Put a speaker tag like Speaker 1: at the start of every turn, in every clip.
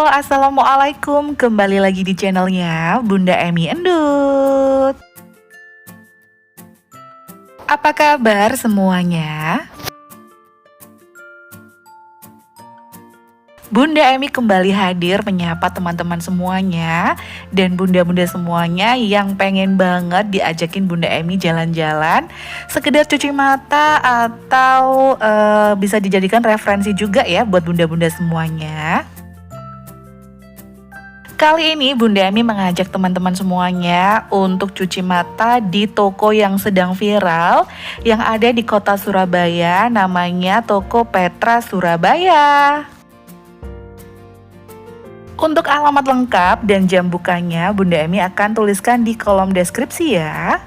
Speaker 1: Assalamualaikum. Kembali lagi di channelnya Bunda Emi Endut. Apa kabar semuanya? Bunda Emi kembali hadir menyapa teman-teman semuanya dan bunda-bunda semuanya yang pengen banget diajakin Bunda Emi jalan-jalan, sekedar cuci mata atau bisa dijadikan referensi juga ya buat bunda-bunda semuanya. Kali ini Bunda Emi mengajak teman-teman semuanya untuk cuci mata di toko yang sedang viral yang ada di kota Surabaya, namanya Toko Petra Surabaya. Untuk alamat lengkap dan jam bukanya Bunda Emi akan tuliskan di kolom deskripsi ya.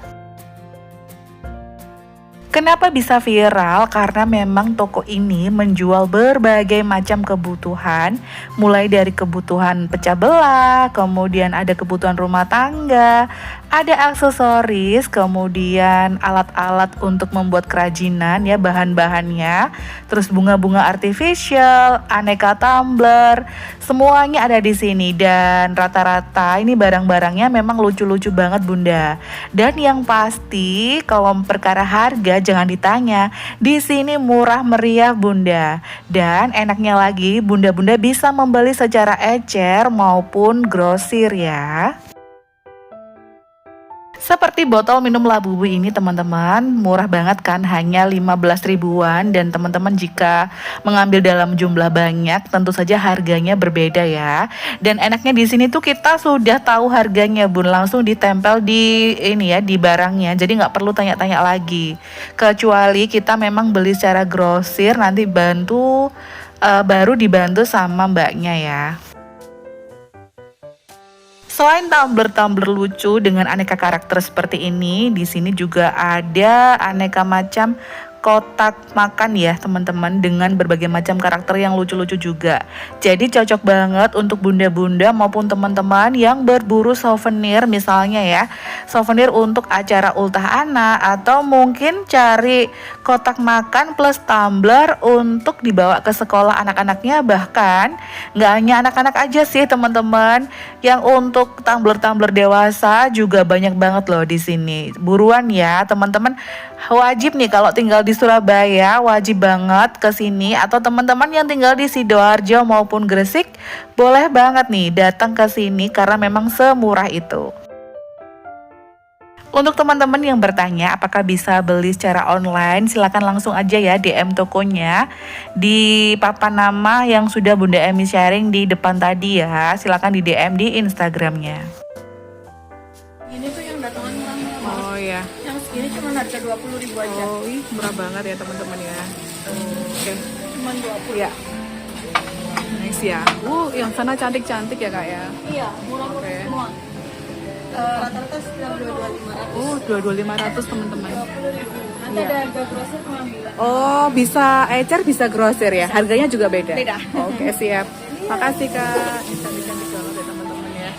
Speaker 1: Kenapa bisa viral? Karena memang toko ini menjual berbagai macam kebutuhan, mulai dari kebutuhan pecah belah, kemudian ada kebutuhan rumah tangga, ada aksesoris, kemudian alat-alat untuk membuat kerajinan ya, bahan-bahannya, terus bunga-bunga artificial, aneka tumbler, semuanya ada di sini dan rata-rata ini barang-barangnya memang lucu-lucu banget Bunda. Dan yang pasti kalau perkara harga jangan ditanya, di sini murah meriah Bunda. Dan enaknya lagi bunda-bunda bisa membeli secara ecer maupun grosir ya. Seperti botol minum Labubu ini teman-teman, murah banget kan, hanya 15 ribuan dan teman-teman jika mengambil dalam jumlah banyak tentu saja harganya berbeda ya. Dan enaknya di sini tuh kita sudah tahu harganya Bun, langsung ditempel di ini ya, di barangnya. Jadi nggak perlu tanya-tanya lagi. Kecuali kita memang beli secara grosir nanti baru dibantu sama mbaknya ya. Selain tumbler-tumbler lucu dengan aneka karakter seperti ini, di sini juga ada aneka macam kotak makan ya teman-teman, dengan berbagai macam karakter yang lucu-lucu juga. Jadi cocok banget untuk bunda-bunda maupun teman-teman yang berburu souvenir misalnya ya. Souvenir untuk acara ultah anak atau mungkin cari kotak makan plus tumbler untuk dibawa ke sekolah anak-anaknya. Bahkan nggak hanya anak-anak aja sih teman-teman, yang untuk tumbler-tumbler dewasa juga banyak banget loh di sini. Buruan ya teman-teman, wajib nih kalau tinggal di Surabaya wajib banget ke sini, atau teman-teman yang tinggal di Sidoarjo maupun Gresik boleh banget nih datang ke sini karena memang semurah itu. Untuk teman-teman yang bertanya apakah bisa beli secara online, silakan langsung aja ya DM tokonya di papan nama yang sudah Bunda Emi sharing di depan tadi ya. Silakan di DM di Instagramnya.
Speaker 2: Ini tuh yang datangan murah-murah.
Speaker 3: Oh ya.
Speaker 2: Yang segini cuma harga 20.000 aja.
Speaker 3: Oh, murah banget ya teman-teman ya. Oke.
Speaker 2: Cuman 20.
Speaker 3: Ya. Nice ya. Yang sana cantik-cantik ya Kak ya.
Speaker 2: Iya, murah-murah
Speaker 3: Oke.
Speaker 2: semua. Rata-rata sekitar 22.500.
Speaker 3: Oh, 22.500 teman-teman.
Speaker 2: 20.000. Nanti
Speaker 3: Iya.
Speaker 2: ada harga grosir pengambilan.
Speaker 3: Oh, bisa ecer, bisa grosir ya. Harganya juga beda.
Speaker 2: Beda.
Speaker 3: Oke, siap. Makasih Kak. Cantik-cantik banget ya teman-teman ya.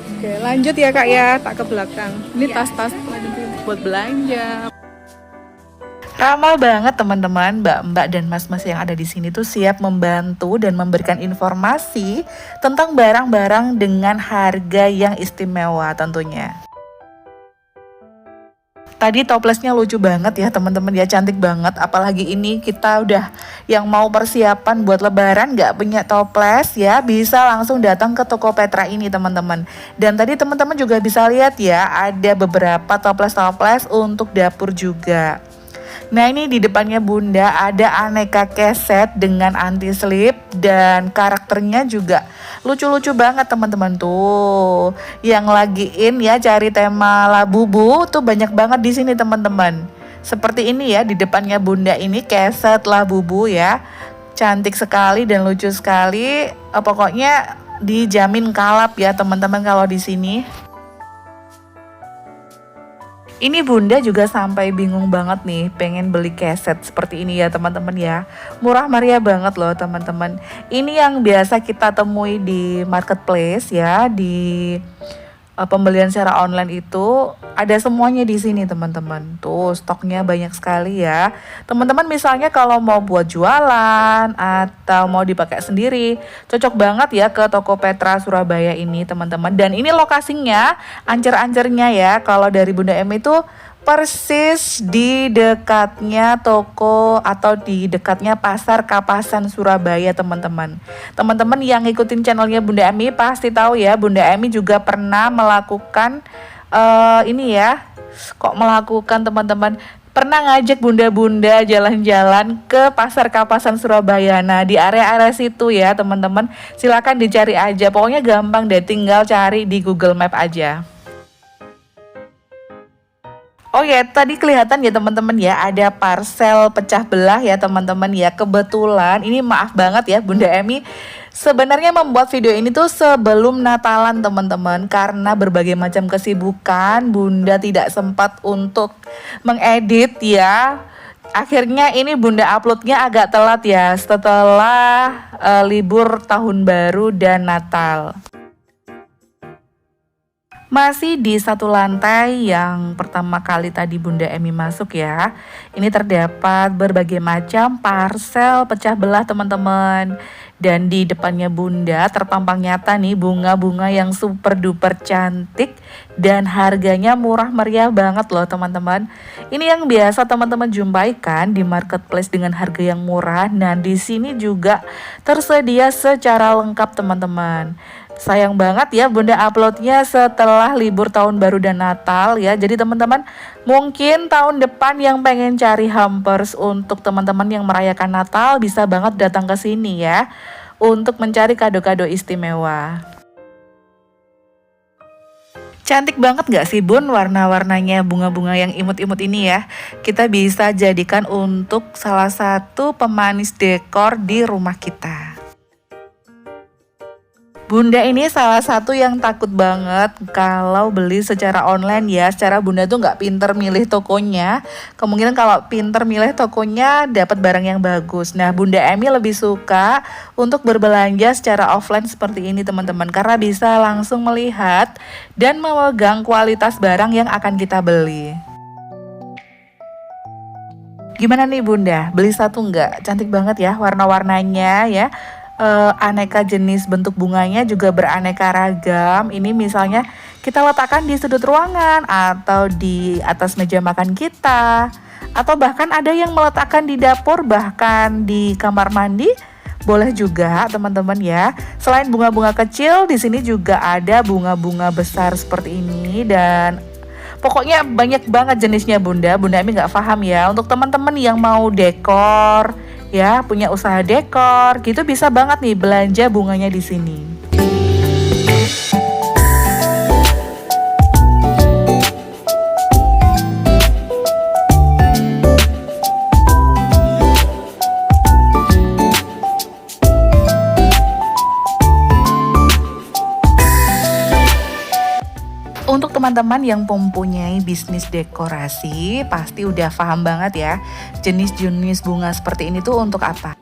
Speaker 3: Oke, lanjut ya Kak ya, tak ke belakang. Ini tas-tas buat belanja.
Speaker 1: Ramah banget teman-teman, mbak-mbak dan mas-mas yang ada di sini tuh siap membantu dan memberikan informasi tentang barang-barang dengan harga yang istimewa tentunya. Tadi toplesnya lucu banget ya teman-teman ya, cantik banget. Apalagi ini kita udah yang mau persiapan buat lebaran gak punya toples ya, bisa langsung datang ke toko Petra ini teman-teman. Dan tadi teman-teman juga bisa lihat ya, ada beberapa toples-toples untuk dapur juga. Nah ini di depannya Bunda ada aneka keset dengan anti slip dan karakternya juga lucu-lucu banget teman-teman tuh. Yang lagi in ya cari tema Labubu tuh banyak banget di sini teman-teman. Seperti ini ya di depannya Bunda ini keset Labubu ya. Cantik sekali dan lucu sekali. Pokoknya dijamin kalap ya teman-teman kalau di sini. Ini Bunda juga sampai bingung banget nih pengen beli keset seperti ini ya teman-teman ya. Murah meriah banget loh teman-teman. Ini yang biasa kita temui di marketplace ya, di pembelian secara online itu ada semuanya di sini teman-teman. Tuh stoknya banyak sekali ya. Teman-teman misalnya kalau mau buat jualan atau mau dipakai sendiri, cocok banget ya ke toko Petra Surabaya ini teman-teman. Dan ini lokasinya ancer-ancernya ya. Kalau dari Bunda Emi itu persis di dekatnya toko atau di dekatnya Pasar Kapasan Surabaya teman-teman. Teman-teman yang ngikutin channelnya Bunda Emi pasti tahu ya, Bunda Emi juga pernah melakukan ini ya. Kok melakukan teman-teman? Pernah ngajak bunda-bunda jalan-jalan ke Pasar Kapasan Surabaya. Nah di area-area situ ya teman-teman, silakan dicari aja. Pokoknya gampang deh, tinggal cari di Google Map aja. Oh ya, tadi kelihatan ya teman-teman ya, ada parcel pecah belah ya teman-teman ya. Kebetulan, ini maaf banget ya Bunda Emi sebenarnya membuat video ini tuh sebelum Natalan teman-teman. Karena berbagai macam kesibukan, Bunda tidak sempat untuk mengedit ya. Akhirnya ini Bunda uploadnya agak telat ya, setelah libur tahun baru dan Natal. Masih di satu lantai yang pertama kali tadi Bunda Emi masuk ya. Ini terdapat berbagai macam parcel pecah belah teman-teman. Dan di depannya Bunda terpampang nyata nih bunga-bunga yang super duper cantik. Dan harganya murah meriah banget loh teman-teman. Ini yang biasa teman-teman jumpai kan di marketplace dengan harga yang murah. Nah di sini juga tersedia secara lengkap teman-teman. Sayang banget ya Bunda uploadnya setelah libur tahun baru dan Natal ya. Jadi teman-teman mungkin tahun depan yang pengen cari hampers untuk teman-teman yang merayakan Natal bisa banget datang ke sini ya. Untuk mencari kado-kado istimewa. Cantik banget gak sih Bun warna-warnanya bunga-bunga yang imut-imut ini ya. Kita bisa jadikan untuk salah satu pemanis dekor di rumah kita. Bunda ini salah satu yang takut banget kalau beli secara online ya. Secara Bunda tuh nggak pinter milih tokonya. Kemungkinan kalau pinter milih tokonya dapat barang yang bagus. Nah Bunda Emi lebih suka untuk berbelanja secara offline seperti ini teman-teman. Karena bisa langsung melihat dan memegang kualitas barang yang akan kita beli. Gimana nih Bunda? Beli satu nggak? Cantik banget ya warna-warnanya ya. Aneka jenis bentuk bunganya juga beraneka ragam. Ini misalnya kita letakkan di sudut ruangan atau di atas meja makan kita, atau bahkan ada yang meletakkan di dapur, bahkan di kamar mandi. Boleh juga teman-teman ya. Selain bunga-bunga kecil, di sini juga ada bunga-bunga besar seperti ini. Dan pokoknya banyak banget jenisnya Bunda. Bunda Emi nggak paham ya. Untuk teman-teman yang mau dekor ya, punya usaha dekor gitu, bisa banget nih belanja bunganya di sini. Untuk teman-teman yang mempunyai bisnis dekorasi, pasti udah paham banget ya jenis-jenis bunga seperti ini tuh untuk apa.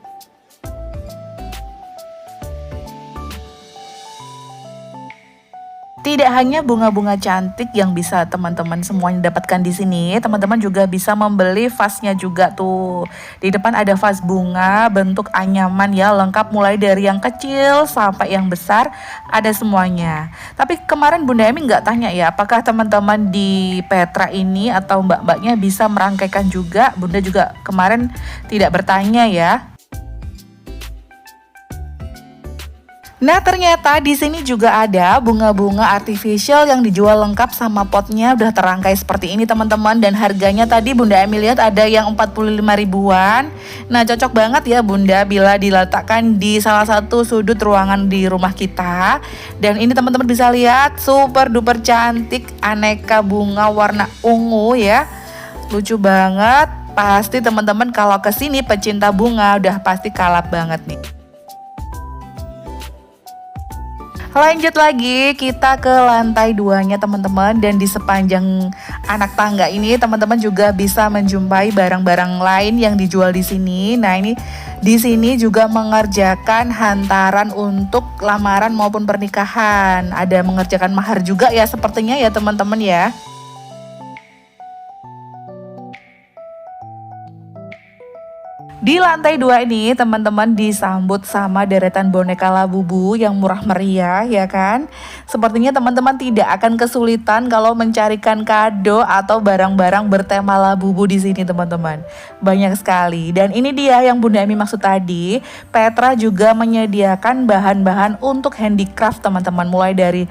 Speaker 1: Tidak hanya bunga-bunga cantik yang bisa teman-teman semuanya dapatkan di sini, teman-teman juga bisa membeli vasnya juga tuh. Di depan ada vas bunga bentuk anyaman ya, lengkap mulai dari yang kecil sampai yang besar, ada semuanya. Tapi kemarin Bunda Emi nggak tanya ya, apakah teman-teman di Petra ini atau mbak-mbaknya bisa merangkaikan juga. Bunda juga kemarin tidak bertanya ya. Nah ternyata di sini juga ada bunga-bunga artificial yang dijual lengkap sama potnya udah terangkai seperti ini teman-teman. Dan harganya tadi Bunda Emi lihat ada yang 45 ribuan. Nah cocok banget ya Bunda bila diletakkan di salah satu sudut ruangan di rumah kita. Dan ini teman-teman bisa lihat super duper cantik, aneka bunga warna ungu ya. Lucu banget. Pasti teman-teman kalau kesini pecinta bunga udah pasti kalap banget nih. Lanjut lagi, kita ke lantai 2-nya teman-teman, dan di sepanjang anak tangga ini teman-teman juga bisa menjumpai barang-barang lain yang dijual di sini. Nah, ini di sini juga mengerjakan hantaran untuk lamaran maupun pernikahan. Ada mengerjakan mahar juga ya sepertinya ya teman-teman ya. Di lantai 2 ini teman-teman disambut sama deretan boneka Labubu yang murah meriah ya kan. Sepertinya teman-teman tidak akan kesulitan kalau mencarikan kado atau barang-barang bertema Labubu di sini teman-teman. Banyak sekali, dan ini dia yang Bunda Emi maksud tadi. Petra juga menyediakan bahan-bahan untuk handicraft teman-teman, mulai dari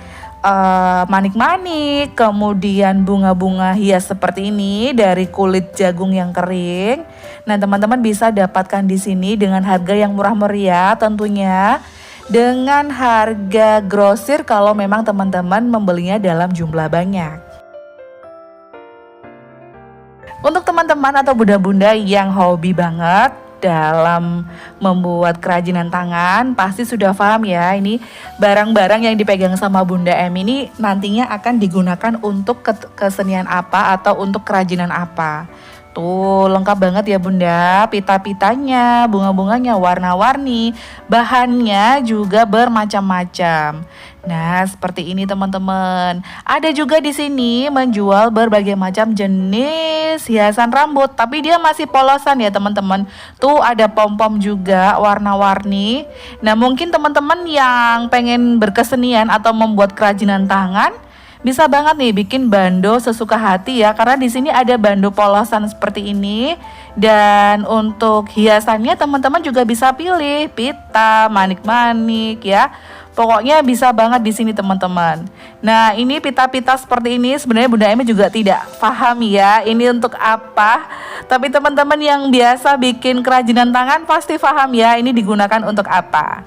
Speaker 1: manik-manik, kemudian bunga-bunga hias seperti ini dari kulit jagung yang kering. Nah, teman-teman bisa dapatkan di sini dengan harga yang murah meriah tentunya, dengan harga grosir kalau memang teman-teman membelinya dalam jumlah banyak. Untuk teman-teman atau bunda-bunda yang hobi banget dalam membuat kerajinan tangan, pasti sudah paham ya, ini barang-barang yang dipegang sama Bunda M ini nantinya akan digunakan untuk kesenian apa atau untuk kerajinan apa. Tuh lengkap banget ya Bunda, pita-pitanya, bunga-bunganya warna-warni, bahannya juga bermacam-macam. Nah, seperti ini teman-teman. Ada juga di sini menjual berbagai macam jenis hiasan rambut, tapi dia masih polosan ya teman-teman. Tuh ada pom-pom juga warna-warni. Nah, mungkin teman-teman yang pengen berkesenian atau membuat kerajinan tangan, bisa banget nih bikin bando sesuka hati ya, karena di sini ada bando polosan seperti ini. Dan untuk hiasannya teman-teman juga bisa pilih pita, manik-manik ya. Pokoknya bisa banget di sini teman-teman. Nah, ini pita-pita seperti ini sebenarnya Bunda Emi juga tidak paham ya ini untuk apa. Tapi teman-teman yang biasa bikin kerajinan tangan pasti paham ya ini digunakan untuk apa.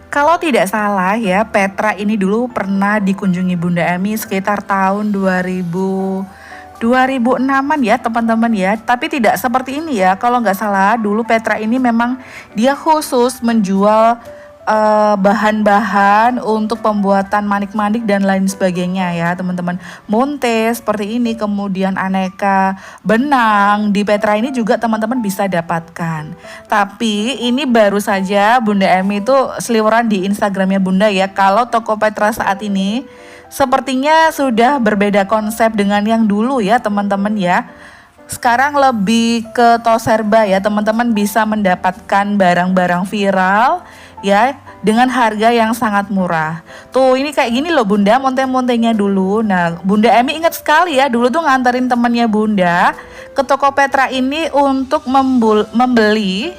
Speaker 1: Kalau tidak salah ya, Petra ini dulu pernah dikunjungi Bunda Emi sekitar tahun 2006-an ya teman-teman ya. Tapi tidak seperti ini ya, kalau nggak salah dulu Petra ini memang dia khusus menjual bahan-bahan untuk pembuatan manik-manik dan lain sebagainya ya teman-teman. Munte seperti ini, kemudian aneka benang di Petra ini juga teman-teman bisa dapatkan. Tapi ini baru saja Bunda Emi itu seliweran di Instagramnya Bunda ya, kalau toko Petra saat ini sepertinya sudah berbeda konsep dengan yang dulu ya teman-teman ya. Sekarang lebih ke toserba ya, teman-teman bisa mendapatkan barang-barang viral ya dengan harga yang sangat murah. Tuh ini kayak gini loh Bunda, monte-montenya dulu. Nah, Bunda Emi ingat sekali ya, dulu tuh nganterin temannya Bunda ke toko Petra ini untuk membeli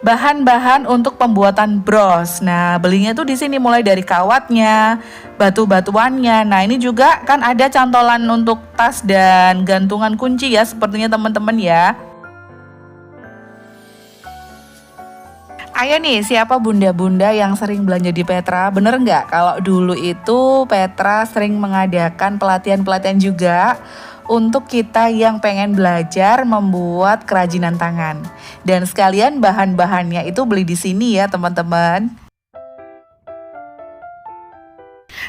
Speaker 1: bahan-bahan untuk pembuatan bros. Nah, belinya tuh di sini mulai dari kawatnya, batu-batuannya. Nah, ini juga kan ada cantolan untuk tas dan gantungan kunci ya, sepertinya teman-teman ya. Ayo nih, siapa bunda-bunda yang sering belanja di Petra? Bener nggak kalau dulu itu Petra sering mengadakan pelatihan-pelatihan juga untuk kita yang pengen belajar membuat kerajinan tangan. Dan sekalian bahan-bahannya itu beli di sini ya teman-teman.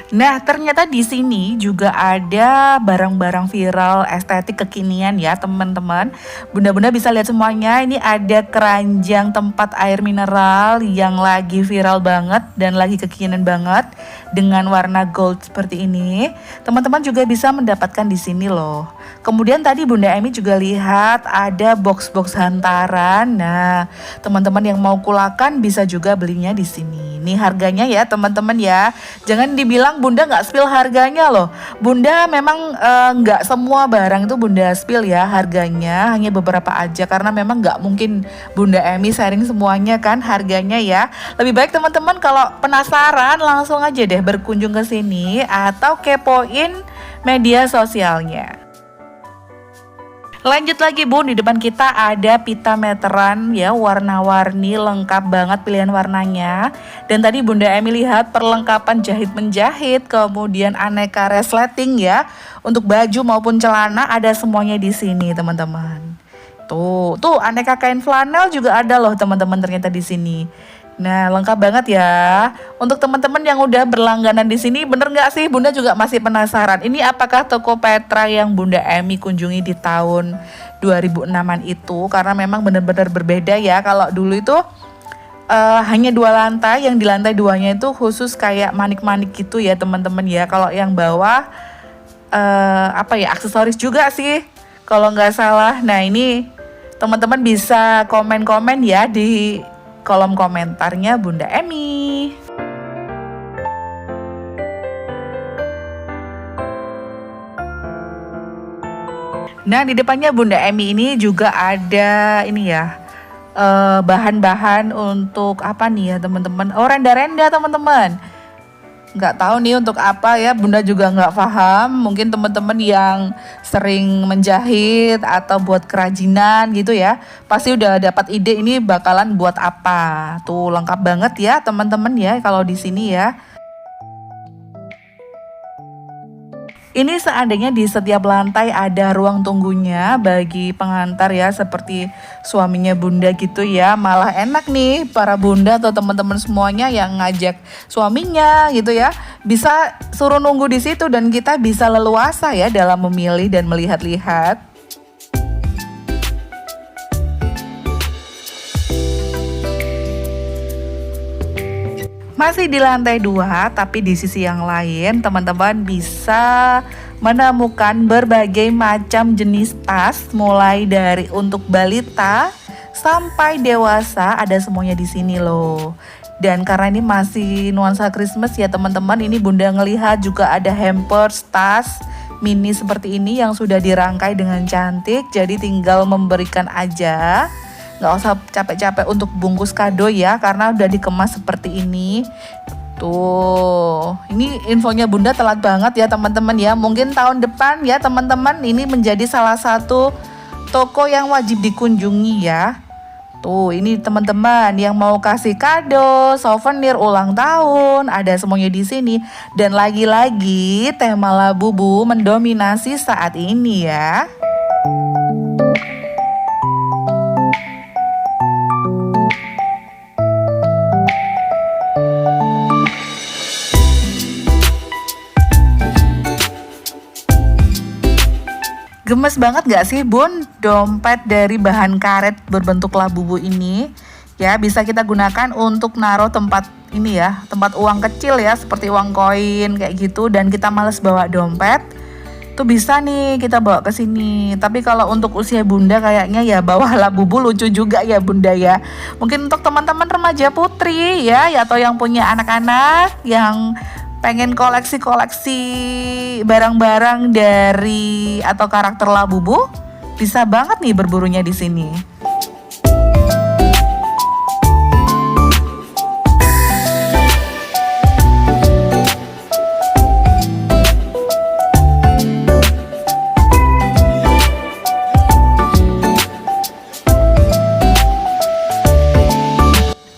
Speaker 1: Nah, ternyata di sini juga ada barang-barang viral estetik kekinian ya teman-teman. Bunda-bunda bisa lihat semuanya. Ini ada keranjang tempat air mineral yang lagi viral banget dan lagi kekinian banget dengan warna gold seperti ini. Teman-teman juga bisa mendapatkan di sini loh. Kemudian tadi Bunda Emi juga lihat ada box-box hantaran. Nah, teman-teman yang mau kulakan bisa juga belinya di sini. Ini harganya ya teman-teman ya. Jangan dibilang Bunda nggak spill harganya loh. Bunda memang nggak semua barang itu Bunda spill ya harganya. Hanya beberapa aja karena memang nggak mungkin Bunda Emi sharing semuanya kan harganya ya. Lebih baik teman-teman kalau penasaran langsung aja deh berkunjung ke sini atau kepoin media sosialnya. Lanjut lagi Bun, di depan kita ada pita meteran ya, warna-warni, lengkap banget pilihan warnanya. Dan tadi Bunda Emi lihat perlengkapan jahit menjahit, kemudian aneka resleting ya, untuk baju maupun celana ada semuanya di sini teman-teman. Tuh aneka kain flanel juga ada loh teman-teman ternyata di sini. Nah, lengkap banget ya. Untuk teman-teman yang udah berlangganan di sini, bener nggak sih? Bunda juga masih penasaran. Ini apakah toko Petra yang Bunda Emi kunjungi di tahun 2006-an itu? Karena memang benar-benar berbeda ya. Kalau dulu itu hanya 2 lantai, yang di lantai 2-nya itu khusus kayak manik-manik gitu ya teman-teman ya. Kalau yang bawah aksesoris juga sih kalau nggak salah. Nah, ini teman-teman bisa komen-komen ya di kolom komentarnya Bunda Emi. Nah, di depannya Bunda Emi ini juga ada ini ya, bahan-bahan untuk apa nih ya teman-teman? Oh, renda-renda teman-teman. Nggak tahu nih untuk apa ya, Bunda juga nggak paham. Mungkin teman-teman yang sering menjahit atau buat kerajinan gitu ya, pasti udah dapat ide ini bakalan buat apa. Tuh lengkap banget ya teman-teman ya kalau di sini ya. Ini seandainya di setiap lantai ada ruang tunggunya bagi pengantar ya, seperti suaminya Bunda gitu ya. Malah enak nih para bunda atau teman-teman semuanya yang ngajak suaminya gitu ya. Bisa suruh nunggu di situ dan kita bisa leluasa ya dalam memilih dan melihat-lihat. Masih di lantai 2, tapi di sisi yang lain teman-teman bisa menemukan berbagai macam jenis tas, mulai dari untuk balita sampai dewasa, ada semuanya di sini loh. Dan karena ini masih nuansa Christmas ya teman-teman, ini Bunda ngelihat juga ada hampers tas mini seperti ini yang sudah dirangkai dengan cantik, jadi tinggal memberikan aja. Nggak usah capek-capek untuk bungkus kado ya, karena udah dikemas seperti ini. Tuh, ini infonya Bunda telat banget ya teman-teman ya. Mungkin tahun depan ya teman-teman, ini menjadi salah satu toko yang wajib dikunjungi ya. Tuh, ini teman-teman yang mau kasih kado, souvenir ulang tahun, ada semuanya di sini. Dan lagi-lagi tema Labubu mendominasi saat ini ya. Gemes banget gak sih Bun, dompet dari bahan karet berbentuk labubu ini? Ya, bisa kita gunakan untuk naruh tempat ini ya, tempat uang kecil ya, seperti uang koin kayak gitu. Dan kita males bawa dompet, tuh bisa nih kita bawa ke sini. Tapi kalau untuk usia Bunda kayaknya ya bawa labubu lucu juga ya Bunda ya. Mungkin untuk teman-teman remaja putri ya, atau yang punya anak-anak yang pengen koleksi-koleksi barang-barang dari atau karakter Labubu, bisa banget nih berburunya di sini.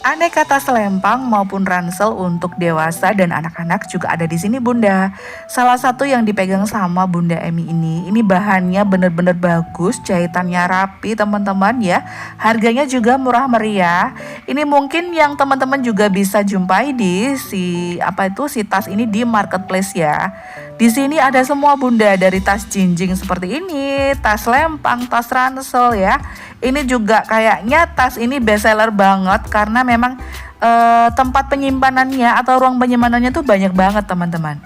Speaker 1: Aneka tas lempang maupun ransel untuk dewasa dan anak-anak juga ada di sini Bunda. Salah satu yang dipegang sama Bunda Emi ini bahannya bener-bener bagus, jahitannya rapi teman-teman ya. Harganya juga murah meriah. Ini mungkin yang teman-teman juga bisa jumpai di si tas ini di marketplace ya. Di sini ada semua Bunda, dari tas jinjing seperti ini, tas lempang, tas ransel ya. Ini juga kayaknya tas ini best seller banget karena memang tempat penyimpanannya atau ruang penyimpanannya tuh banyak banget teman-teman.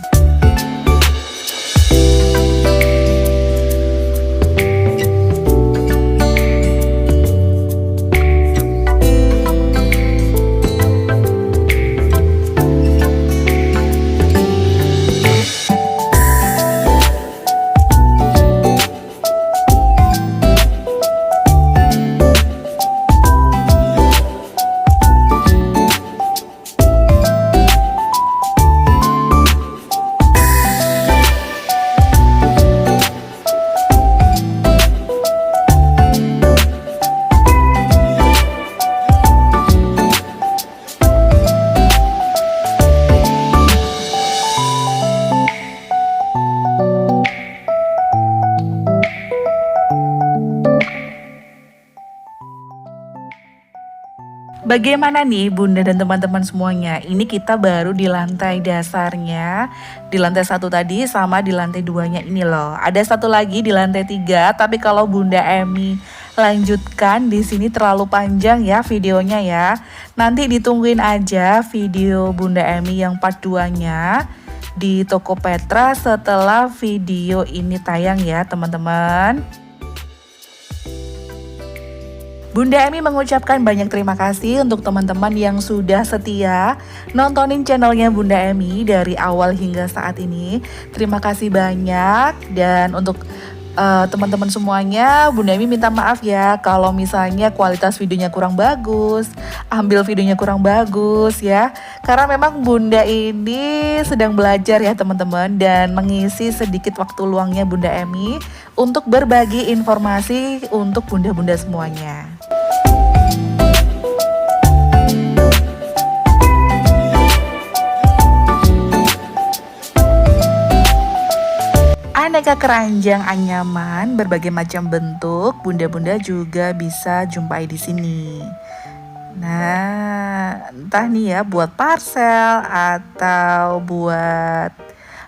Speaker 1: Bagaimana nih Bunda dan teman-teman semuanya? Ini kita baru di lantai dasarnya, di lantai 1 tadi sama di lantai 2-nya ini loh. Ada satu lagi di lantai 3, tapi kalau Bunda Emi lanjutkan di sini terlalu panjang ya videonya ya. Nanti ditungguin aja video Bunda Emi yang part 2-nya di Tokopetra setelah video ini tayang ya teman-teman. Bunda Emi mengucapkan banyak terima kasih untuk teman-teman yang sudah setia nontonin channelnya Bunda Emi dari awal hingga saat ini. Terima kasih banyak, dan untuk teman-teman semuanya, Bunda Emi minta maaf ya kalau misalnya kualitas videonya kurang bagus, ambil videonya kurang bagus ya. Karena memang Bunda ini sedang belajar ya teman-teman, dan mengisi sedikit waktu luangnya Bunda Emi untuk berbagi informasi untuk bunda-bunda semuanya. Aneka keranjang anyaman berbagai macam bentuk, bunda-bunda juga bisa jumpai di sini. Nah, entah nih ya buat parcel atau buat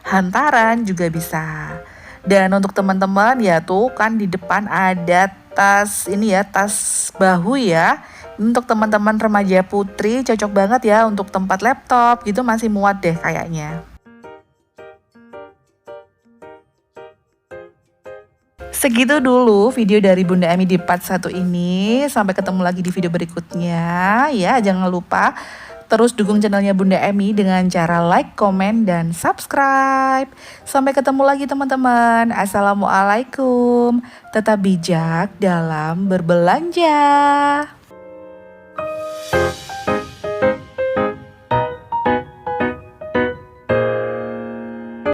Speaker 1: hantaran juga bisa. Dan untuk teman-teman ya tuh kan di depan ada tas ini ya, tas bahu ya. Untuk teman-teman remaja putri cocok banget ya untuk tempat laptop gitu, masih muat deh kayaknya. Segitu dulu video dari Bunda Emi di part 1 ini. Sampai ketemu lagi di video berikutnya. Ya, jangan lupa terus dukung channelnya Bunda Emi dengan cara like, komen, dan subscribe. Sampai ketemu lagi teman-teman. Assalamualaikum. Tetap bijak dalam berbelanja.